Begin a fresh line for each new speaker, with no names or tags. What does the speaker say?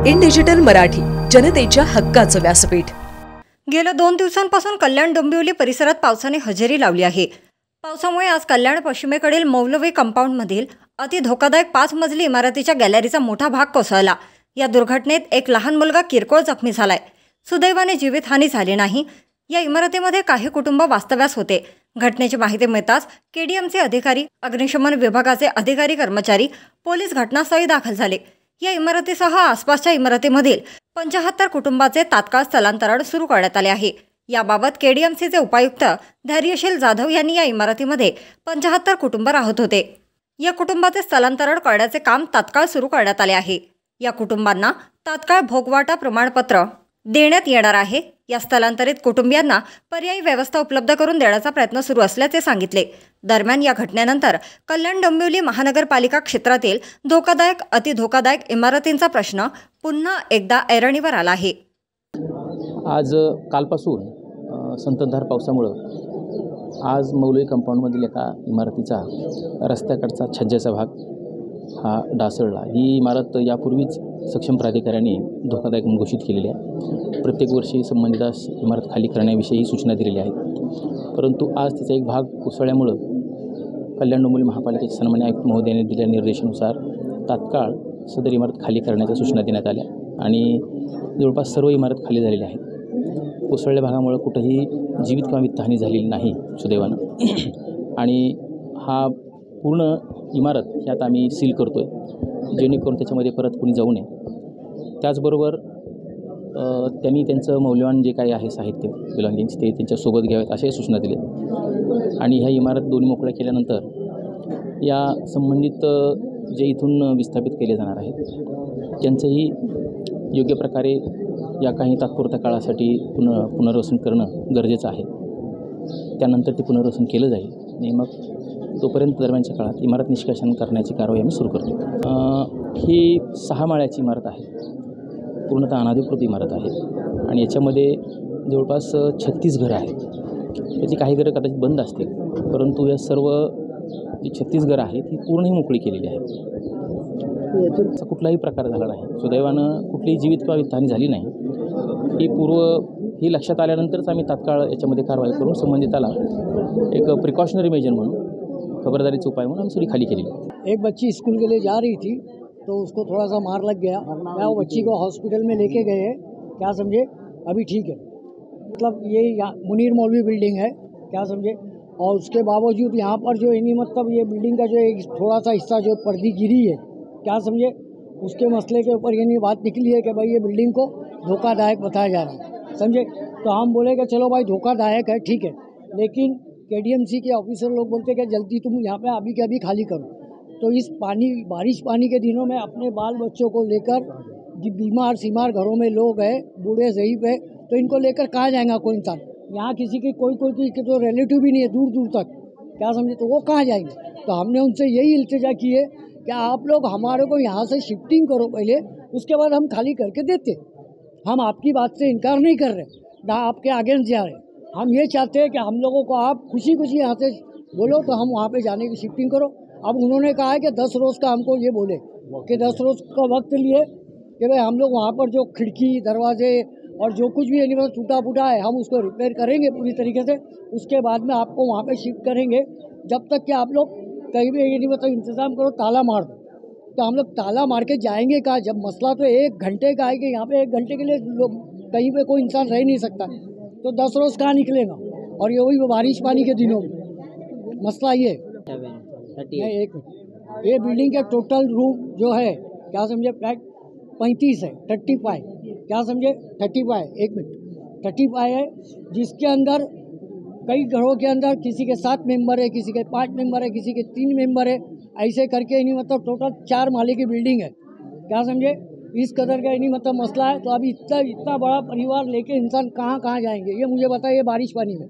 In digital Marathi, जनतेच्या हक्काचं व्यासपीठ।
गेल्या 2 दिवसांपासून कल्याण डोंबिवली परिसरात पावसाने हजेरी लावली आहे। पावसामुळे आज कल्याण पश्चिमेकडील मौलवी कंपाऊंडमधील अति धोकादायक 5 मजली इमारतीच्या गॅलरीचा मोठा भाग कोसळला। या दुर्घटनेत एक लहान मुलगा किरकोळ जखमी झालाय। सुदैवाने जीवितहानी झाली नाही। या इमारतीमध्ये काही कुटुंब वास्तव्यास होते। घटनेची माहिती मिळताच केडीएमचे अधिकारी, अग्निशमन विभागाचे अधिकारी कर्मचारी, पोलीस घटनास्थळी दाखल झाले। या इमारतीसह आसपासच्या इमारतीमधील 75 कुटुंबाचे तात्काळ स्थलांतरण सुरू करण्यात आले आहे। याबाबत केडीएमसीचे उपायुक्त धैर्यशील जाधव यांनी या इमारतीमध्ये 75 कुटुंब राहत होते। या कुटुंबाचे स्थलांतरण करण्याचे काम तात्काळ सुरू करण्यात आले आहे। या कुटुंबांना तात्काळ भोगवाटा प्रमाणपत्र देण्यात येणार आहे। या स्थलांतरित कुटुंबियांना पर्यायी व्यवस्था उपलब्ध करून देण्याचा प्रयत्न सुरू असल्याचे सांगितले। दरम्यान या घटनेनंतर कल्याण डोंबिवली महानगरपालिका क्षेत्रातील धोकादायक, अति धोकादायक इमारतींचा प्रश्न पुन्हा एकदा ऐरणीवर आला आहे।
आज कालपासून संततधार पावसामुळे आज मौलवी कंपाऊंडमधील एका इमारतीचा रस्त्याकडचा छज्जाचा भाग हा ढासळला। ही इमारत यापूर्वीच सक्षम प्राधिकाऱ्यांनी धोकादायक घोषित केलेली आहे। प्रत्येक वर्षी संबंधित इमारत खाली करण्याविषयी सूचना दिलेल्या आहेत, परंतु आज त्याचा एक भाग कोसळल्यामुळं कल्याण डोंबिवली महापालिकेचे सन्मान्य आयुक्त महोदयांनी दिलेल्या निर्देशानुसार तात्काळ सदर इमारत खाली करण्याच्या सूचना देण्यात आल्या आणि जवळपास सर्व इमारत खाली झालेल्या आहेत। कोसळल्या भागामुळे कुठेही जीवित किंवा वित्तहानी झालेली नाही सुदैवानं। आणि हा पूर्ण इमारत ही आता आम्ही सील करतो आहे, जेणेकरून त्याच्यामध्ये परत कोणी जाऊ नये। त्याचबरोबर त्यांनी त्यांचं मौल्यवान जे काही आहे साहित्य बिलॉंगिंग्स ते त्यांच्यासोबत घ्यावेत अशाही सूचना दिल्या। आणि ह्या इमारत दोन्ही मोकळ्या केल्यानंतर या संबंधित जे इथून विस्थापित केले जाणार आहेत त्यांचंही योग्य प्रकारे या काही तात्पुरत्या काळासाठी पुनर्वसन करणं गरजेचं आहे। त्यानंतर ते पुनर्वसन केलं जाईल आणि मग तोपर्यंत दरम्यानच्या काळात इमारत निष्कासन करण्याची कारवाई आम्ही सुरू करतो। ही 6 माळ्याची इमारत आहे, पूर्णतः अनधिकृत इमारत आहे आणि याच्यामध्ये जवळपास 36 घरं आहेत। त्याची काही घरं कदाचित बंद असतील, परंतु या सर्व जी 36 घरं आहेत ही पूर्णही मोकळी केलेली आहेत। याचा कुठलाही प्रकार झाला नाही, सुदैवानं कुठलीही जीवित किंवा वित्तहानी झाली नाही। ही लक्षात आल्यानंतरच आम्ही तात्काळ याच्यामध्ये कारवाई करून संबंधिताला एक प्रिकॉशनरी मेजर म्हणून, खबरदारीचा उपाय म्हणून हम सभी खाली के लिए।
एक बच्ची स्कूल के लिए जा रही थी तो उसको थोड़ा सा मार लग गया। क्या वो बच्ची को हॉस्पिटल में लेके गए हैं, क्या समझे, अभी ठीक है। मतलब ये मुनीर मौलवी बिल्डिंग है, क्या समझे। और उसके बावजूद यहाँ पर जो यानी मतलब ये बिल्डिंग का जो एक थोड़ा सा हिस्सा जो पर्दी गिरी है, क्या समझे, उसके मसले के ऊपर यानी बात निकली है कि भाई ये बिल्डिंग को धोखादायक बताया जा रहा है, समझे। तो हम बोले कि चलो भाई धोखादायक है, ठीक है, लेकिन केडीएमसी के ऑफिसर लोग बोलते हैं कि जल्दी तुम यहाँ पे अभी के अभी खाली करो। तो इस बारिश पानी के दिनों में अपने बाल बच्चों को लेकर, बीमार सीमार घरों में लोग हैं, बूढ़े ज़ईफ़ है, तो इनको लेकर कहाँ जाएगा कोई इंसान। यहाँ किसी की कोई तो रिलेटिव भी नहीं है दूर दूर तक, क्या समझे, तो वो कहाँ जाएंगे। तो हमने उनसे यही इल्तिजा की है कि आप लोग हमारे को यहाँ से शिफ्टिंग करो पहले, उसके बाद हम खाली करके देते। हम आपकी बात से इनकार नहीं कर रहे, ना आपके अगेंस्ट जा रहे। हम ये चाहते हैं कि हम लोगों को आप खुशी खुशी यहाँ से बोलो तो हम वहाँ पे जाने की शिफ्टिंग करो। अब उन्होंने कहा है कि 10 रोज़ का हमको ये बोले कि 10 रोज़ का वक्त लिए कि भाई हम लोग वहाँ पर जो खिड़की दरवाजे और जो कुछ भी यानी टूटा फूटा है हम उसको रिपेयर करेंगे पूरी तरीके से। उसके बाद में आपको वहाँ पे शिफ्ट करेंगे, जब तक कि आप लोग कहीं भी यानी मतलब इंतज़ाम करो, ताला मार दो। तो हम लोग ताला मार के जाएंगे कहाँ, जब मसला तो 1 घंटे का है कि यहाँ पे 1 घंटे के लिए लोग कहीं पे कोई इंसान रह नहीं सकता, तो 10 रोज़ कहाँ निकलेगा। और ये वही बारिश पानी के दिनों में मसला ये एक ये बिल्डिंग के टोटल रूम जो है, क्या समझे, फ्लैट 35 है, 35, क्या समझे, 35, 1 मिनट, 35 है, जिसके अंदर कई घरों के अंदर किसी के 7 मेंबर है, किसी के 5 मेंबर है, किसी के 3 मेंबर है, ऐसे करके नहीं मतलब टोटल 4 माले की बिल्डिंग है, क्या समझे। इस कदर का नहीं मतलब मसला है। तो अभी इतना बड़ा परिवार लेके इंसान कहाँ जाएंगे, ये मुझे बताइए बारिश पानी में।